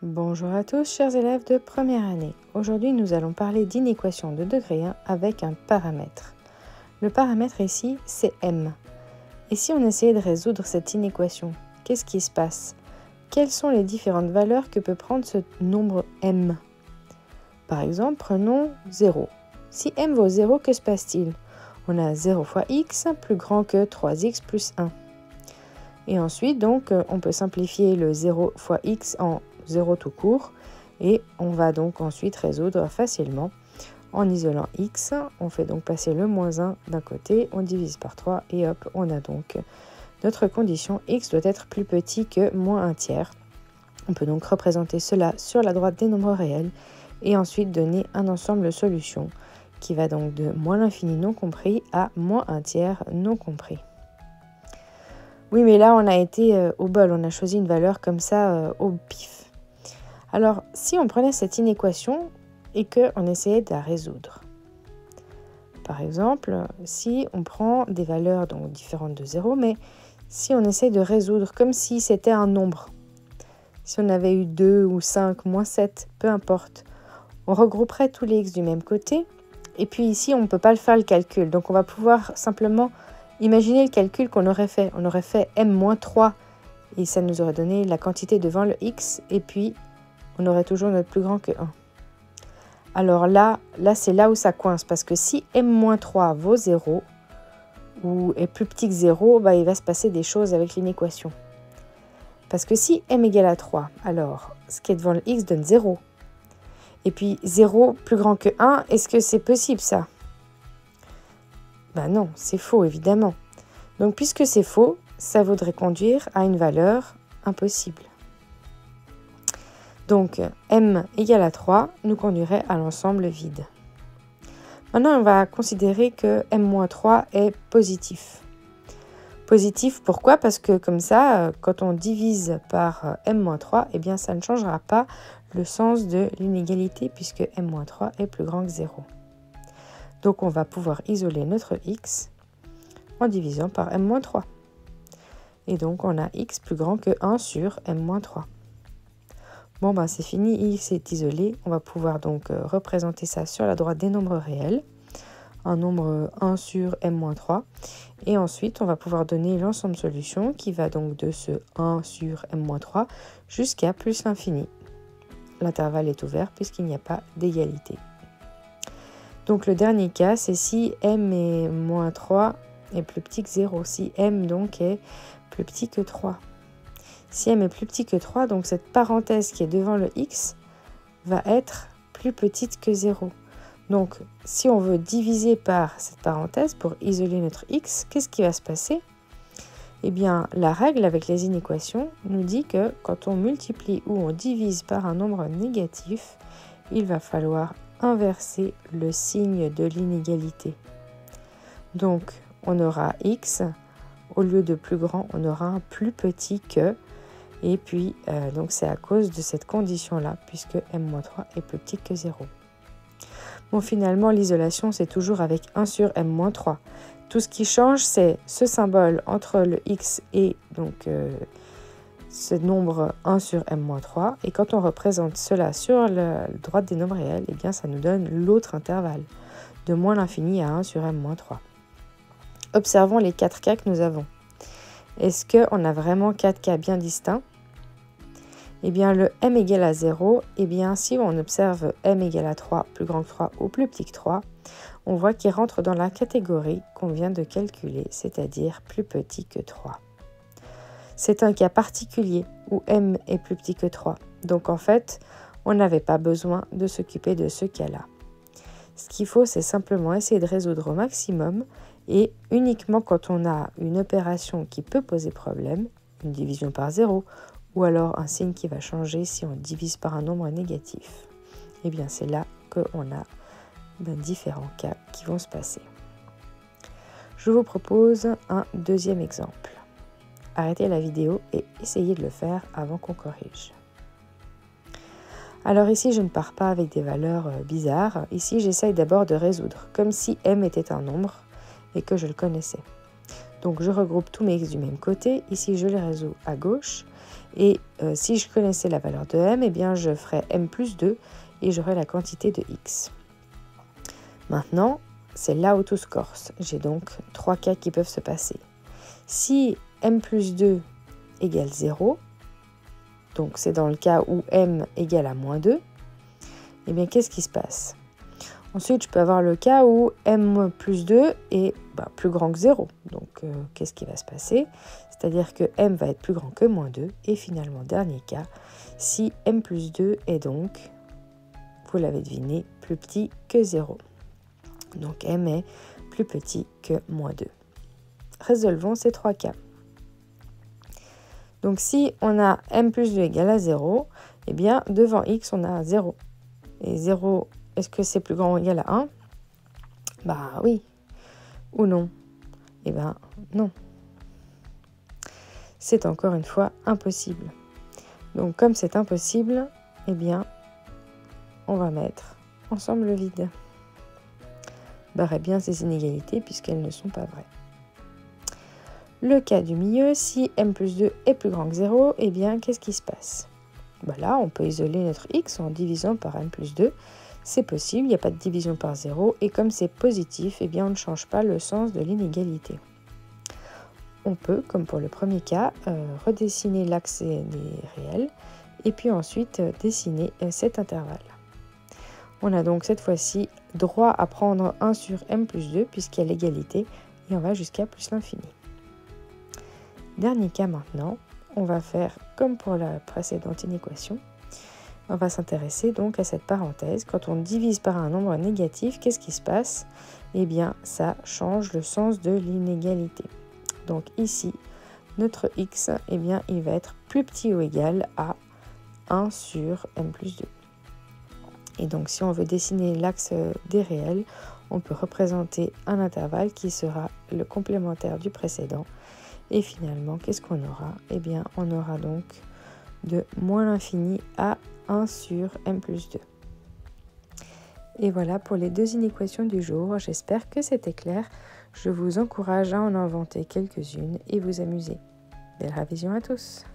Bonjour à tous, chers élèves de première année. Aujourd'hui, nous allons parler d'inéquation de degré 1 avec un paramètre. Le paramètre ici, c'est m. Et si on essayait de résoudre cette inéquation, qu'est-ce qui se passe? Quelles sont les différentes valeurs que peut prendre ce nombre m? Par exemple, prenons 0. Si m vaut 0, que se passe-t-il? On a 0 fois x plus grand que 3x plus 1. Et ensuite, donc, on peut simplifier le 0 fois x en 0 tout court et on va donc ensuite résoudre facilement en isolant x. On fait donc passer le moins 1 d'un côté, on divise par 3 et hop, on a donc notre condition x doit être plus petit que moins 1 tiers. On peut donc représenter cela sur la droite des nombres réels et ensuite donner un ensemble de solutions qui va donc de moins l'infini non compris à moins 1 tiers non compris. Oui, mais là, on a été au bol, on a choisi une valeur comme ça au pif. Alors, si on prenait cette inéquation et qu'on essayait de la résoudre, par exemple, si on prend des valeurs donc différentes de 0, mais si on essaie de résoudre comme si c'était un nombre, si on avait eu 2 ou 5, moins 7, peu importe, on regrouperait tous les x du même côté, et puis ici, on ne peut pas faire le calcul, donc on va pouvoir simplement imaginer le calcul qu'on aurait fait. On aurait fait m-3, et ça nous aurait donné la quantité devant le x, et puis on aurait toujours notre plus grand que 1. Alors là c'est là où ça coince, parce que si m-3 vaut 0, ou est plus petit que 0, bah, il va se passer des choses avec l'inéquation. Parce que si m égale à 3, alors ce qui est devant le x donne 0. Et puis 0 plus grand que 1, est-ce que c'est possible ça? Ben non, c'est faux évidemment. Donc puisque c'est faux, ça voudrait conduire à une valeur impossible. Donc, m égale à 3 nous conduirait à l'ensemble vide. Maintenant, on va considérer que m-3 est positif. Positif, pourquoi? Parce que comme ça, quand on divise par m-3, eh bien, ça ne changera pas le sens de l'inégalité puisque m-3 est plus grand que 0. Donc, on va pouvoir isoler notre x en divisant par m-3. Et donc, on a x plus grand que 1 sur m-3. Bon, ben c'est fini, x est isolé. On va pouvoir donc représenter ça sur la droite des nombres réels. Un nombre 1 sur m-3. Et ensuite, on va pouvoir donner l'ensemble solution qui va donc de ce 1 sur m-3 jusqu'à plus l'infini. L'intervalle est ouvert puisqu'il n'y a pas d'égalité. Donc le dernier cas, c'est si m est moins 3 est plus petit que 0. Si m donc est plus petit que 3. Si m est plus petit que 3, donc cette parenthèse qui est devant le x va être plus petite que 0. Donc, si on veut diviser par cette parenthèse pour isoler notre x, qu'est-ce qui va se passer? Eh bien, la règle avec les inéquations nous dit que quand on multiplie ou on divise par un nombre négatif, il va falloir inverser le signe de l'inégalité. Donc, on aura x, au lieu de plus grand, on aura un plus petit que. Et puis, donc c'est à cause de cette condition-là, puisque m-3 est plus petit que 0. Bon, finalement, l'isolation, c'est toujours avec 1 sur m-3. Tout ce qui change, c'est ce symbole entre le x et donc ce nombre 1 sur m-3. Et quand on représente cela sur la droite des nombres réels, eh bien, ça nous donne l'autre intervalle, de moins l'infini à 1 sur m-3. Observons les 4 cas que nous avons. Est-ce qu'on a vraiment 4 cas bien distincts? Eh bien, le m égale à 0, eh bien, si on observe m égale à 3, plus grand que 3 ou plus petit que 3, on voit qu'il rentre dans la catégorie qu'on vient de calculer, c'est-à-dire plus petit que 3. C'est un cas particulier où m est plus petit que 3. Donc, en fait, on n'avait pas besoin de s'occuper de ce cas-là. Ce qu'il faut, c'est simplement essayer de résoudre au maximum et uniquement quand on a une opération qui peut poser problème, une division par 0, ou alors un signe qui va changer si on divise par un nombre négatif. Eh bien, c'est là qu'on a différents cas qui vont se passer. Je vous propose un deuxième exemple. Arrêtez la vidéo et essayez de le faire avant qu'on corrige. Alors ici, je ne pars pas avec des valeurs bizarres. Ici, j'essaye d'abord de résoudre, comme si m était un nombre et que je le connaissais. Donc, je regroupe tous mes x du même côté. Ici, je les résous à gauche. Et si je connaissais la valeur de m, eh bien je ferais m plus 2 et j'aurais la quantité de x. Maintenant, c'est là où tout se corse. J'ai donc 3 cas qui peuvent se passer. Si m plus 2 égale 0, donc c'est dans le cas où m égale à moins 2, eh bien qu'est-ce qui se passe? Ensuite, je peux avoir le cas où m plus 2 est plus grand que 0. Donc, qu'est-ce qui va se passer? C'est-à-dire que m va être plus grand que moins 2. Et finalement, dernier cas, si m plus 2 est donc, vous l'avez deviné, plus petit que 0. Donc, m est plus petit que moins 2. Résolvons ces 3 cas. Donc, si on a m plus 2 égale à 0, eh bien, devant x, on a 0. Et 0, est-ce que c'est plus grand ou égal à 1? Bah oui. Ou non? Eh bien, non. C'est encore une fois impossible. Donc, comme c'est impossible, eh bien, on va mettre ensemble le vide. Barrez bien ces inégalités puisqu'elles ne sont pas vraies. Le cas du milieu, si m plus 2 est plus grand que 0, eh bien, qu'est-ce qui se passe? Là, on peut isoler notre x en divisant par m plus 2. C'est possible, il n'y a pas de division par 0. Et comme c'est positif, eh bien, on ne change pas le sens de l'inégalité. On peut, comme pour le premier cas, redessiner l'axe des réels et puis ensuite dessiner cet intervalle. On a donc cette fois-ci droit à prendre 1 sur m plus 2 puisqu'il y a l'égalité et on va jusqu'à plus l'infini. Dernier cas maintenant, on va faire comme pour la précédente inéquation. On va s'intéresser donc à cette parenthèse. Quand on divise par un nombre négatif, qu'est-ce qui se passe? Eh bien, ça change le sens de l'inégalité. Donc ici, notre x, eh bien, il va être plus petit ou égal à 1 sur m plus 2. Et donc, si on veut dessiner l'axe des réels, on peut représenter un intervalle qui sera le complémentaire du précédent. Et finalement, qu'est-ce qu'on aura? Eh bien, on aura donc de moins l'infini à 1 sur m plus 2. Et voilà pour les deux inéquations du jour. J'espère que c'était clair. Je vous encourage à en inventer quelques-unes et vous amuser. Belle révision à tous!